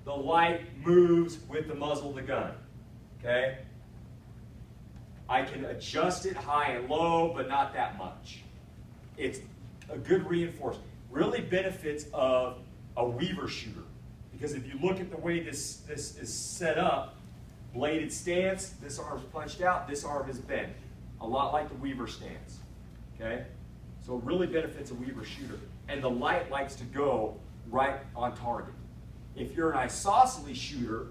the light moves with the muzzle of the gun. Okay? I can adjust it high and low, but not that much. It's a good reinforcement. Really benefits of a Weaver shooter. Because if you look at the way this is set up, bladed stance, this arm's punched out, this arm is bent. A lot like the Weaver stance. Okay? So it really benefits a Weaver shooter. And the light likes to go right on target. If you're an isosceles shooter,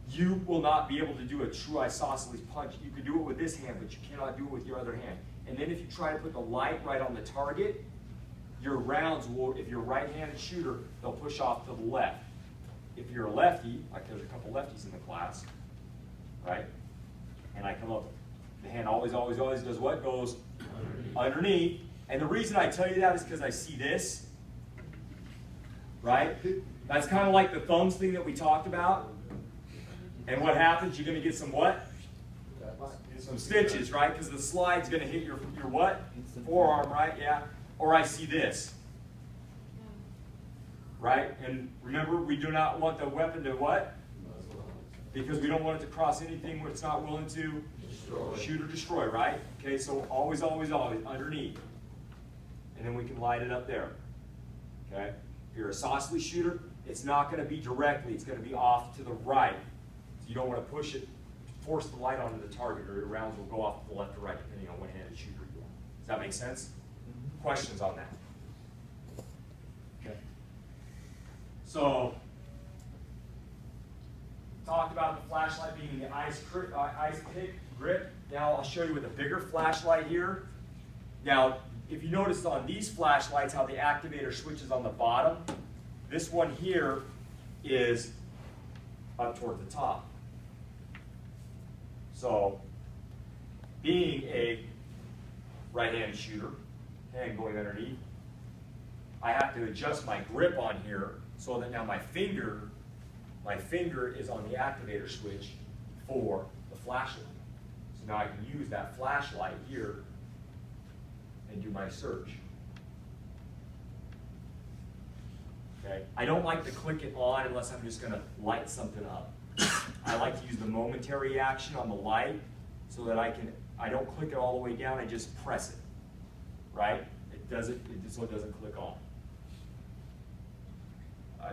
you will not be able to do a true isosceles punch. You can do it with this hand, but you cannot do it with your other hand. And then if you try to put the light right on the target, your rounds will, if you're a right-handed shooter, they'll push off to the left. If you're a lefty, like there's a couple lefties in the class, right? And I come up, the hand always does what? Goes underneath. And the reason I tell you that is because I see this, right? That's kind of like the thumbs thing that we talked about. And what happens? You're going to get some what? Some stitches, right? Because the slide's going to hit your what? Forearm, right? Yeah. Or I see this. Right? And remember, we do not want the weapon to what? Because we don't want it to cross anything where it's not willing to shoot or destroy, right? Okay, so always underneath. And then we can light it up there. Okay? If you're a isosceles shooter, it's not going to be directly, it's going to be off to the right. So you don't want to push it, force the light onto the target, or your rounds will go off to the left or right, depending on what handed shooter you are. Does that make sense? Questions on that? Okay. So, talked about the flashlight being the ice pick grip. Now I'll show you with a bigger flashlight here. Now, if you notice on these flashlights how the activator switches on the bottom, this one here is up toward the top. So, being a right-handed shooter, hand going underneath, I have to adjust my grip on here so that now my finger is on the activator switch for the flashlight. So now I can use that flashlight here and do my search. Okay? I don't like to click it on unless I'm just going to light something up. I like to use the momentary action on the light so that I don't click it all the way down, I just press it. Right? So it doesn't click on.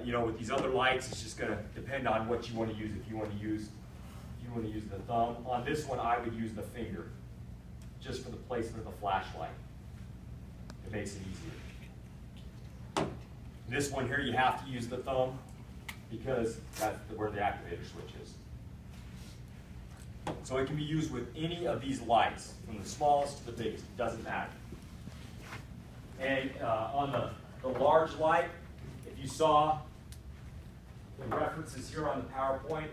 You know, with these other lights, it's just going to depend on what you want to use. If you want to use the thumb. On this one, I would use the finger, just for the placement of the flashlight. It makes it easier. This one here, you have to use the thumb because that's where the activator switch is. So it can be used with any of these lights, from the smallest to the biggest. It doesn't matter. And on the large light, if you saw the references here on the PowerPoint,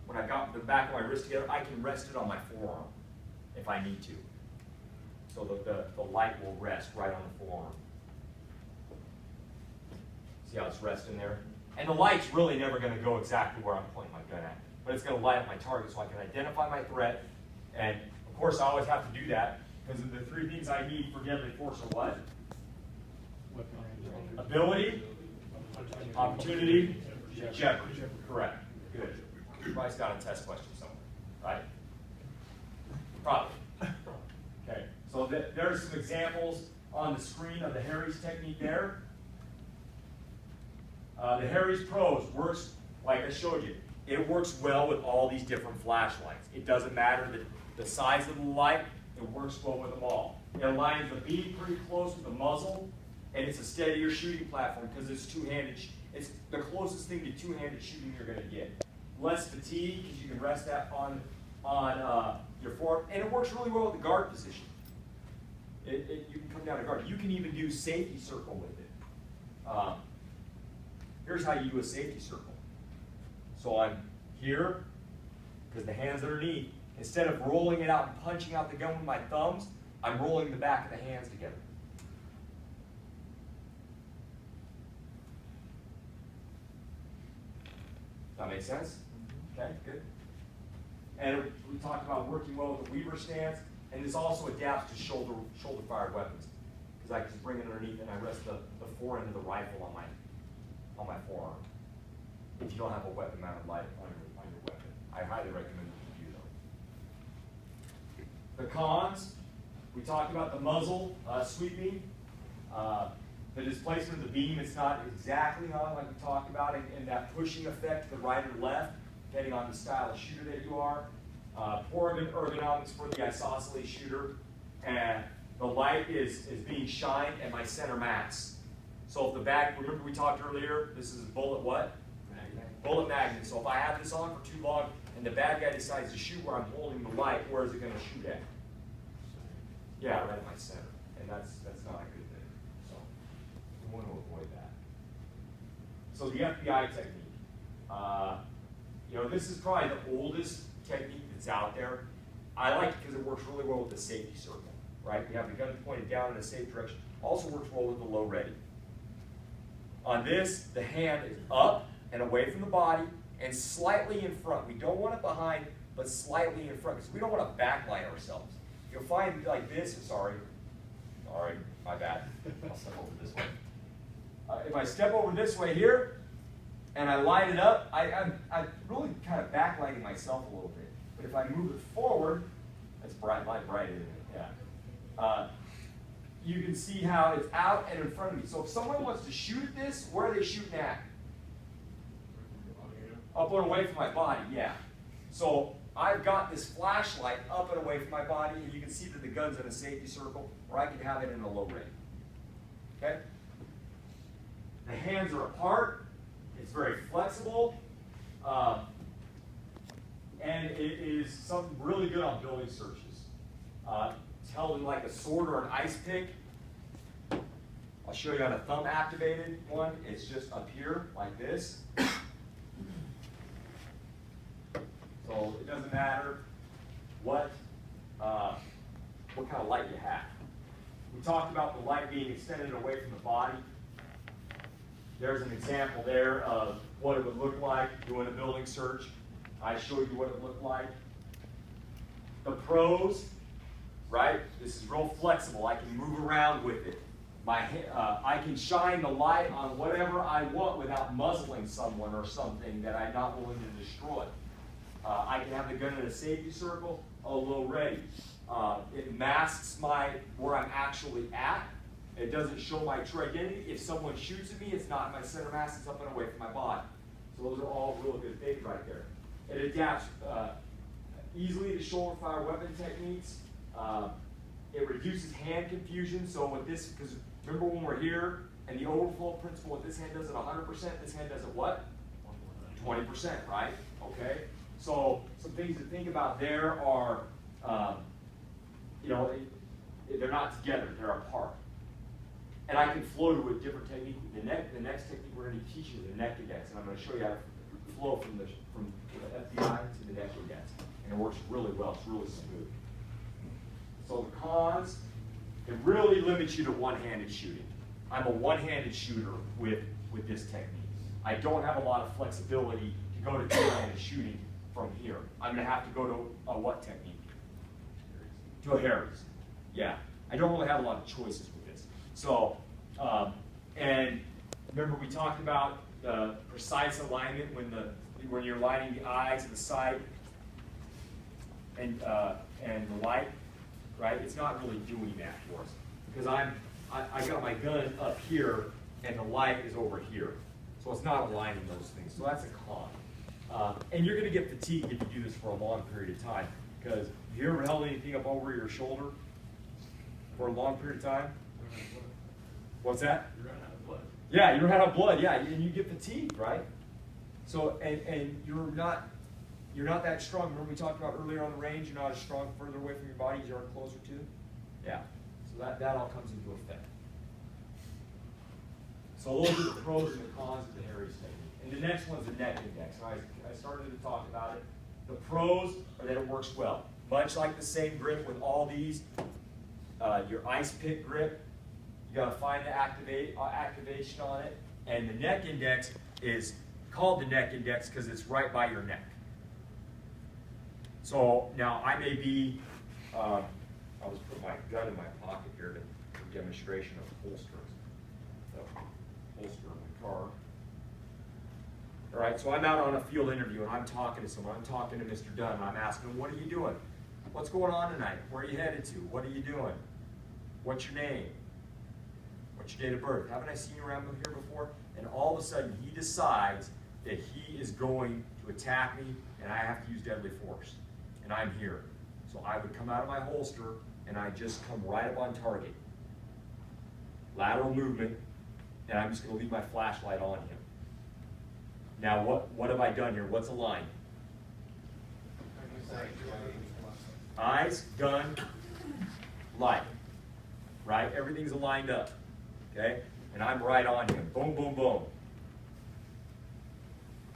when I got the back of my wrist together, I can rest it on my forearm if I need to. So the light will rest right on the forearm. See how it's resting there? And the light's really never going to go exactly where I'm pointing my gun at, but it's going to light up my target so I can identify my threat. And of course, I always have to do that because the three things I need for deadly force are what? Ability, opportunity, jeopardy. Correct. Good. You probably got a test question somewhere, right? Probably. Okay. So there's some examples on the screen of the Harry's technique there. The Harry's Pros works, like I showed you, it works well with all these different flashlights. It doesn't matter the size of the light, it works well with them all. It aligns the beam pretty close with the muzzle, and it's a steadier shooting platform because it's two-handed. It's the closest thing to two-handed shooting you're going to get. Less fatigue because you can rest that on your forearm, and it works really well with the guard position. You can come down to guard. You can even do safety circle with it. Here's how you do a safety circle. So I'm here, because the hand's underneath. Instead of rolling it out and punching out the gun with my thumbs, I'm rolling the back of the hands together. That makes sense? Okay, good. And we talked about working well with the Weaver stance, and this also adapts to shoulder-fired weapons, because I just bring it underneath and I rest the forend of the rifle on my forearm. if you don't have a weapon mounted light on your weapon. I highly recommend that you do though. The cons, we talked about the muzzle sweeping. The displacement of the beam, it's not exactly on like we talked about, and that pushing effect to the right or left, depending on the style of shooter that you are. Poor ergonomics for the isosceles shooter, and the light is being shined at my center mass. So if the bag, remember we talked earlier, this is a bullet what? Magnet. Bullet magnet. So if I have this on for too long and the bad guy decides to shoot where I'm holding the light, where is it going to shoot at? Yeah, right at my center. And that's not a good thing. So we want to avoid that. So the FBI technique. You know, this is probably the oldest technique that's out there. I like it because it works really well with the safety circle, right? You have the gun pointed down in a safe direction. Also works well with the low ready. On this, the hand is up and away from the body and slightly in front. We don't want it behind, but slightly in front because we don't want to backlight ourselves. You'll find like this, sorry, my bad. I'll step over this way. If I step over this way here and I light it up, I'm really kind of backlighting myself a little bit. But if I move it forward, that's bright light, isn't it? Yeah. You can see how it's out and in front of me. So if someone wants to shoot at this, where are they shooting at? Up and away from my body, yeah. So I've got this flashlight up and away from my body, and you can see that the gun's in a safety circle, or I can have it in a low rate. Okay? The hands are apart. It's very flexible. And it is something really good on building searches. It's held in like a sword or an ice pick. I'll show you on a thumb activated one. It's just up here like this. So it doesn't matter what kind of light you have. We talked about the light being extended away from the body. There's an example there of what it would look like doing a building search. I showed you what it looked like. The pros, right? This is real flexible. I can move around with it. I can shine the light on whatever I want without muzzling someone or something that I'm not willing to destroy. I can have the gun in a safety circle, a low ready. It masks where I'm actually at. It doesn't show my true identity. If someone shoots at me, it's not in my center mass, it's up and away from my body. So those are all real good things right there. It adapts easily to shoulder fire weapon techniques. It reduces hand confusion. So with this, because remember when we're here and the overflow principle, if this hand does it 100%, this hand does it what? 20%, right? Okay. So some things to think about there are, you know, they're not together, they're apart. And I can flow to a different technique. The next technique we're going to teach you is the neck index, and I'm going to show you how to flow from the FBI to the neck index. And it works really well, it's really smooth. So the cons, it really limits you to one-handed shooting. I'm a one-handed shooter with this technique. I don't have a lot of flexibility to go to two-handed shooting from here. I'm going to have to go to a what technique? To a Harry's. Yeah. I don't really have a lot of choices with this. So, and remember we talked about the precise alignment when you're aligning the eyes and the sight and the light, right? It's not really doing that for us because I got my gun up here and the light is over here, so it's not aligning those things. So that's a con. And you're going to get fatigued if you do this for a long period of time because have you ever held anything up over your shoulder for a long period of time? What's that? You run out of blood. Yeah, you run out of blood. Yeah, and you get fatigued, right? So, and you're not that strong. Remember we talked about earlier on the range. You're not as strong further away from your body as you are closer to. Yeah. So that all comes into effect. So those are the pros and the cons of the Harry's technique. And the next one's the neck index. I started to talk about it. The pros are that it works well. Much like the same grip with all these, your ice pick grip. You got to find the activation on it, and the neck index is called the neck index because it's right by your neck. So now I may be, I'll just put my gun in my pocket here for demonstration of holsters. The holster in my car. All right, so I'm out on a field interview and I'm talking to someone. I'm talking to Mr. Dunn and I'm asking him, what are you doing? What's going on tonight? Where are you headed to? What are you doing? What's your name? What's your date of birth? Haven't I seen you around here before? And all of a sudden he decides that he is going to attack me and I have to use deadly force. And I'm here. So I would come out of my holster and I just come right up on target. Lateral movement, and I'm just going to leave my flashlight on him. Now what have I done here? What's a line? Eyes, gun, light. Right? Everything's lined up. Okay? And I'm right on him. Boom, boom, boom.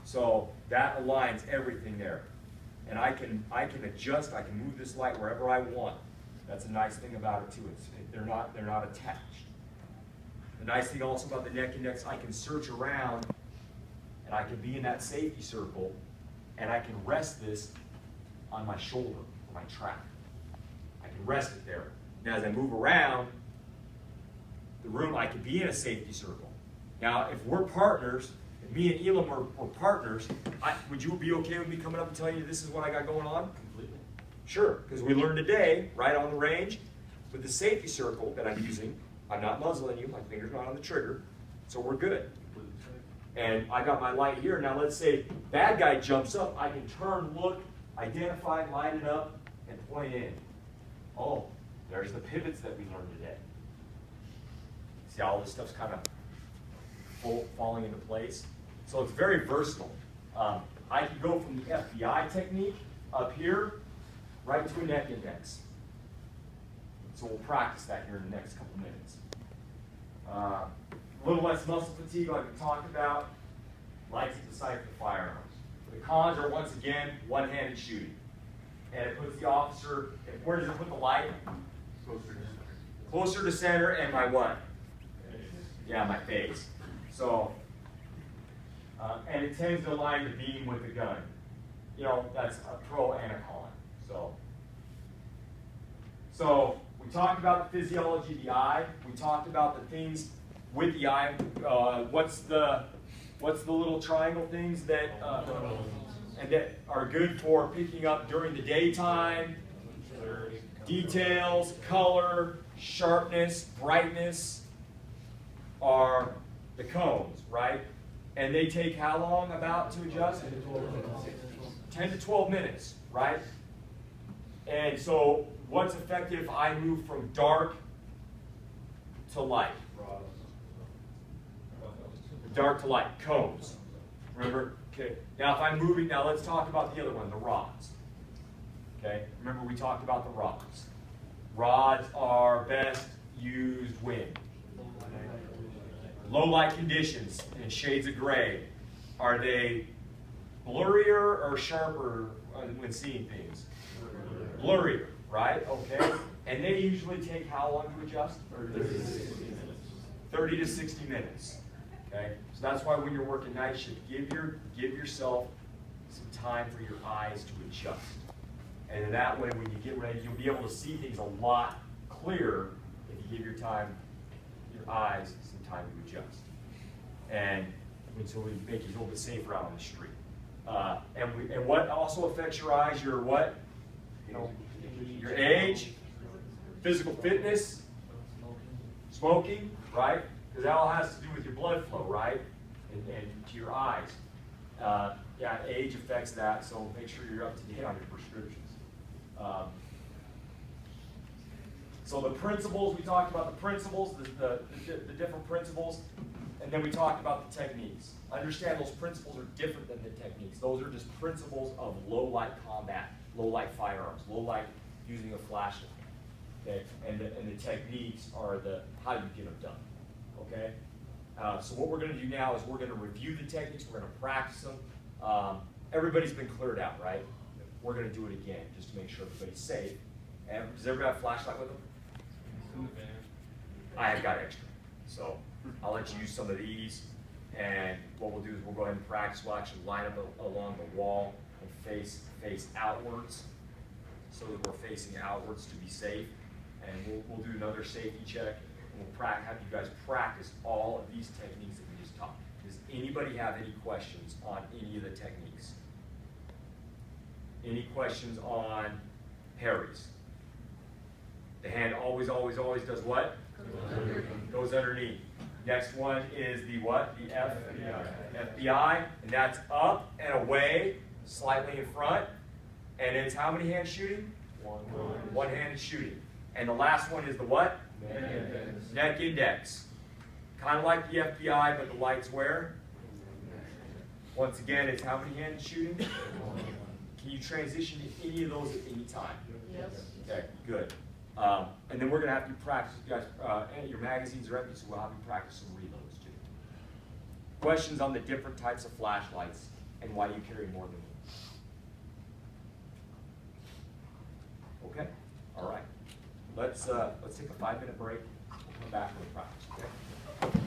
So that aligns everything there. And I can adjust, I can move this light wherever I want. That's a nice thing about it too. They're not attached. The nice thing also about the neck index, I can search around and I can be in that safety circle and I can rest this on my shoulder or my trap. I can rest it there. Now as I move around the room, I can be in a safety circle. Now if we're partners, if me and Elam were partners, would you be okay with me coming up and telling you this is what I got going on? Completely. Sure, because we learned today, right on the range, with the safety circle that I'm using, I'm not muzzling you, my finger's not on the trigger, so we're good. And I got my light here. Now let's say bad guy jumps up, I can turn, look, identify, line it up, and point in. Oh, there's the pivots that we learned today. See how all this stuff's kind of falling into place? So it's very versatile. I can go from the FBI technique up here right to a neck index. So we'll practice that here in the next couple minutes. A little less muscle fatigue like we talked about. Likes to decipher firearms. The cons are once again one-handed shooting. And it puts the officer, where does it put the light? Closer to center and my what? Yeah, my face. So, and it tends to align the beam with the gun. You know, that's a pro and a con. So we talked about the physiology of the eye. We talked about the things with the eye. What's the little triangle things that and that are good for picking up during the daytime? Details, color, sharpness, brightness are the cones, right? And they take how long about to adjust? 10 to 12 minutes, right? And so what's effective if I move from dark to light? Dark to light, cones. Remember? Okay. Now if I'm moving, now let's talk about the other one, the rods. Okay? Remember we talked about the rods. Rods are best used when? Low light conditions in shades of gray. Are they blurrier or sharper when seeing things? Blurrier, right? Okay. And they usually take how long to adjust? 30 to 60 minutes. Okay. So that's why when you're working night shift, give yourself some time for your eyes to adjust. And that way, when you get ready, you'll be able to see things a lot clearer if you give your eyes some time to adjust. And so we make you a little bit safer out on the street. And what also affects your eyes? Your what? Your age, physical fitness, smoking, right? Because that all has to do with your blood flow, right? And to your eyes. Yeah, age affects that, so make sure you're up to date on your prescriptions. So the principles, we talked about the principles, the different principles, and then we talked about the techniques. Understand those principles are different than the techniques. Those are just principles of low light combat, low light firearms, low light using a flashlight. Okay? And the techniques are how you get them done. Okay? So what we're going to do now is we're going to review the techniques, we're going to practice them. Everybody's been cleared out, right? We're going to do it again just to make sure everybody's safe. And does everybody have a flashlight with them? I have got extra. So I'll let you use some of these. And what we'll do is we'll go ahead and practice. We'll actually line up along the wall and face outwards so that we're facing outwards to be safe. And we'll do another safety check. And we'll have you guys practice all of these techniques that we just taught. Does anybody have any questions on any of the techniques? Any questions on parries? The hand always, always, always does what? Goes underneath. Next one is the what? The FBI, and that's up and away, slightly in front. And it's how many hands shooting? One-handed shooting. And the last one is the what? Neck index. Kind of like the FBI, but the light's where? Once again, it's how many hands shooting? Can you transition to any of those at any time? Yes. Okay, good. And then we're going to have you practice, you guys, your magazines are empty, so we'll have you practice some reloads too. Questions on the different types of flashlights and why you carry more than one. Okay? All right. Let's take a 5-minute break. We'll come back and we'll practice.